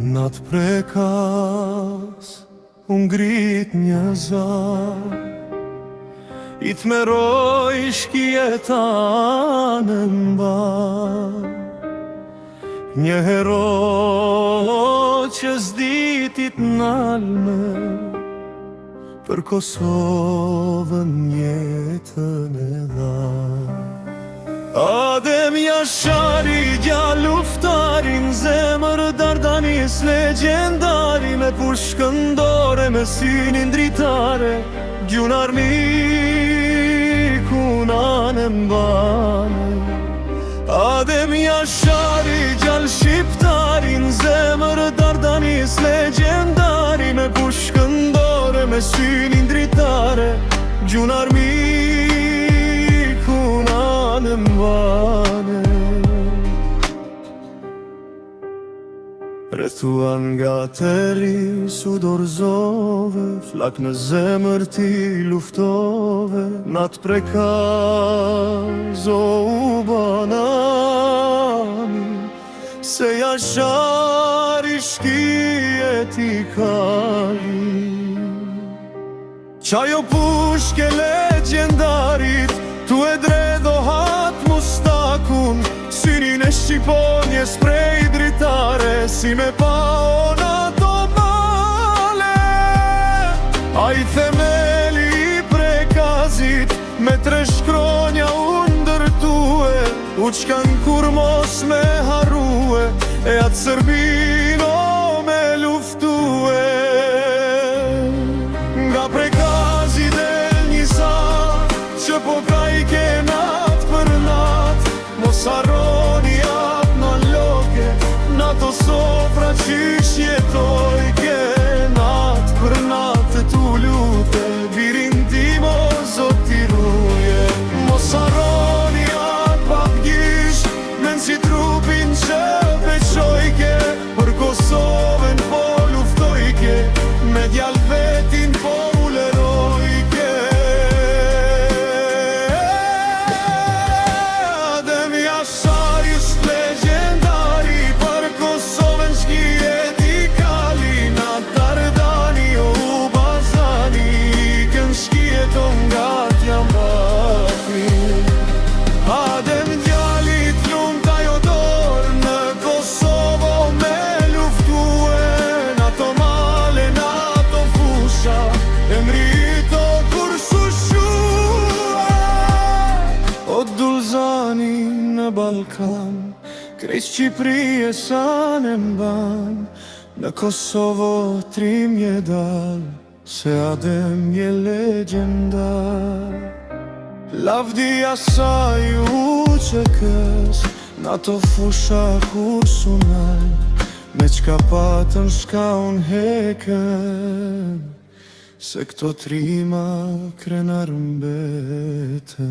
Natë prekas ngrit një zar, I t'meroj shkjetan e mbar. Një hero që s'ditit n'alme, për Kosovën jetën e dha. Adem Jashari, djallë luftarin, zemër Dardanis legjendari, me pushkëndore, me synin dritare, gjun armikun anë mbane. Adem Jashari, djallë shqiptarin, zemër Dardanis legjendari, me pushkëndore, me synin dritare, gjun armikun anë mbane. Rrethuan nga teri su dorëzove, flak në zemër ti luftove. Natë prekaz o u banani, se Jashari shkijet I kali. Qajo pushke legendarit, tu e dredhohat mustakun, synin e Shqiponjes prej dritare, si me pa ona to male. A I themeli I prekazit, me tre shkronja u ndërtue, u qkan kur mos me harrue, e atë Serbino me luftue. Nga prekazi del një sa, që po ka I ke nat për nat, mos harroni atë në loke, nato sofra qysh jetoj ke, nat për nat e tu lute, birin ti mos o t'i ruje. Mos harroni atë papgish, men si trupin që veqojke, për Kosovën po luftojke, me djallë vetin po ulerojke. Adem Jashari është legjendari, për Kosovën shkijet I kali. Natë Dardani o u bazani, kën shkijet o nga t'jam bakri. Adem djallit lumta jo dorë, në Kosovo me luftue, nato male, nato fusha, e mrito kur sushua. O Dulzani në Balkan, krejt Shqipëri e sa në mban, në Kosovo trim je dal, se Adem je legjendar. Lavdi asaj u që kës, nato fusha kur sunaj, me qka patën shka unë hekën, se këto trima krenar mbetën.